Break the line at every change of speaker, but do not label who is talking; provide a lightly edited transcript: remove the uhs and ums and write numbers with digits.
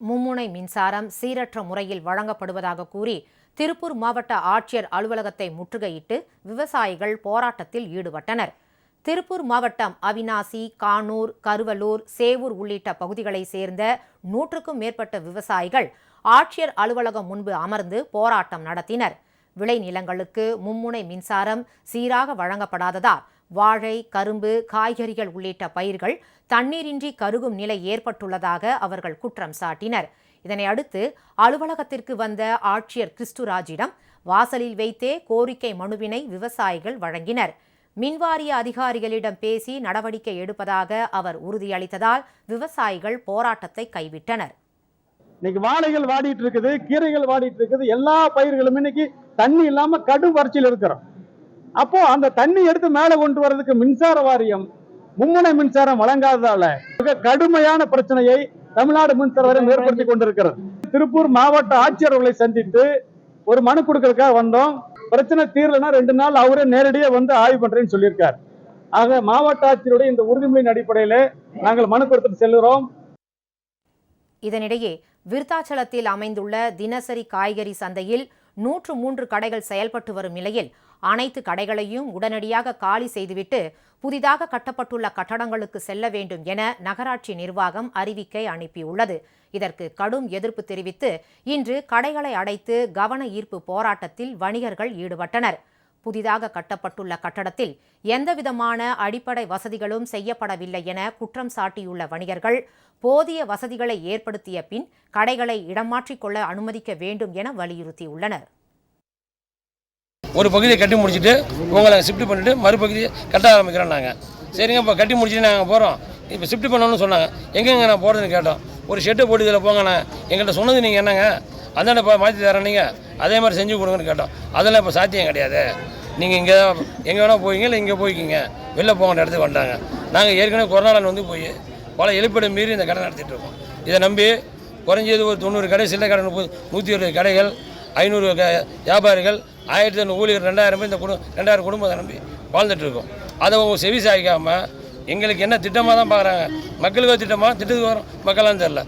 மும்முனை மின்சாரம் சீரற்ற முறையில் வழங்கப்படுவதாக கூறி திருப்பூர் மாவட்ட ஆட்சியர் அலுவலகத்தை முற்றுகையிட்டு விவசாயிகள் போராட்டத்தில் ஈடுபட்டனர். திருப்பூர் மாவட்டம் அவிநாசி, கானூர், கருவலூர், சேவூர் உள்ளிட்ட பகுதிகளைச் சேர்ந்த 100க்கும் மேற்பட்ட விவசாயிகள் ஆட்சியர் அலுவலகம் முன்பு அமர்ந்து போராட்டம் நடத்தினர். விளைநிலங்களுக்கு மும்முனை மின்சாரம் சீராக வழங்கப்படாததால் வாழை, கரும்பு, காய்கறிகள் உள்ளிட்ட பயிர்கள் தண்ணீரின்றி கருகும் நிலை ஏற்பட்டுள்ளதாக அவர்கள் குற்றம் சாட்டினர். இதனை அடுத்து அலுவலகத்திற்கு வந்த ஆட்சியர் கிறிஸ்துராஜிடம் வாசலில் வைத்தே கோரிக்கை மனுவினை விவசாயிகள் வழங்கினர். மின்வாரிய அதிகாரிகளிடம் பேசி நடவடிக்கை எடுப்பதாக அவர் உறுதியளித்ததால் விவசாயிகள் போராட்டத்தை கைவிட்டனர்.
இன்னைக்கு வாழைகள் வாடிட்டு இருக்குது, கீரைகள் வாடிட்டு இருக்குது, எல்லா பயிர்களும் இன்னைக்கு தண்ணி இல்லாம கடும் வறட்சியில் இருக்கிறோம். அப்போ அந்த தண்ணி எடுத்து மேல கொண்டு வர்றதுக்கு மின்சார வாரியம் மும்முனை மின்சாரம் வழங்காததால மிக கடுமையான பிரச்சனையை தமிழ்நாடு மின்சார வாரியம் ஏற்படுத்தி கொண்டிருக்கிறது. திருப்பூர் மாவட்ட ஆட்சியர்களை சந்தித்து ஒரு மனு கொடுக்கறதுக்காக வந்தோம். பிரச்சனை தீரலன்னா 2 நாள் அவரே நேரடியாக வந்து ஆய்வு பண்றேன்னு சொல்லியிருக்கார். ஆக மாவட்ட ஆட்சியருடைய இந்த உறுதிமொழியின் அடிப்படையில் நாங்கள் மனு கொடுத்துட்டு செல்கிறோம்.
இதனிடையே விருத்தாச்சலத்தில் அமைந்துள்ள தினசரி காய்கறி சந்தையில் 103 கடைகள் செயல்பட்டு வரும் நிலையில் அனைத்து கடைகளையும் உடனடியாக காலி செய்துவிட்டு புதிதாக கட்டப்பட்டுள்ள கட்டடங்களுக்கு செல்ல வேண்டும் என நகராட்சி நிர்வாகம் அறிவிக்கை அனுப்பியுள்ளது. இதற்கு கடும் எதிர்ப்பு தெரிவித்து இன்று கடைகளை அடைத்து கவன ஈர்ப்பு போராட்டத்தில் வணிகர்கள் ஈடுபட்டனர். புதிதாக கட்டப்பட்டுள்ள கட்டடத்தில் எந்தவிதமான அடிப்படை வசதிகளும் செய்யப்படவில்லை என குற்றம் சாட்டியுள்ள வணிகர்கள் போதிய வசதிகளை ஏற்படுத்திய பின் கடைகளை இடமாற்றிக் கொள்ள அனுமதிக்க வேண்டும் என வலியுறுத்தியுள்ளனர்.
ஒரு பகுதியை கட்டி முடிச்சுட்டு உங்களை ஷிஃப்ட் பண்ணிட்டு மறுபகுதியை கட்ட ஆரம்பிக்கிறோம். நாங்கள் சரிங்க இப்போ கட்டி முடிச்சுட்டு நாங்கள் போகிறோம், இப்போ ஷிஃப்ட் பண்ணணும்னு சொன்னாங்க. எங்கெங்க நான் போகிறதுன்னு கேட்டோம். ஒரு ஷெட்டை போட்டு இதில் போங்கண்ணே, எங்கள்கிட்ட சொன்னது நீங்கள் என்னங்க அந்தாண்ட இப்போ மாற்றி தரேன், நீங்கள் அதே மாதிரி செஞ்சு கொடுங்கன்னு கேட்டோம். அதெல்லாம் இப்போ சாத்தியம் கிடையாது. நீங்கள் இங்கே எங்கே வேணால் போய்ங்க, இல்லை இங்கே போய்க்கிங்க, வெளில போகிற இடத்துக்கு வந்துட்டாங்க. நாங்கள் ஏற்கனவே கொரோனாவில் வந்து போய் பல எழுப்பிடம் மீறி இந்த கடை நடத்திட்டு இருக்கோம். இதை நம்பி குறைஞ்சது ஒரு 90 கடை, சில்லை கடை 120 கடைகள், 500 வியாபாரிகள், 1500 ஊழியர், 2000 பேர் இந்த 2000 குடும்பத்தை நம்பி வாழ்ந்துட்டு இருக்கோம். அதை அவங்க செவி சாய்க்காமல் எங்களுக்கு என்ன திட்டமாக தான் பார்க்குறாங்க. மக்களுக்கு திட்டமாக திட்டத்துக்கு வரும் மக்களான்னு தெரில.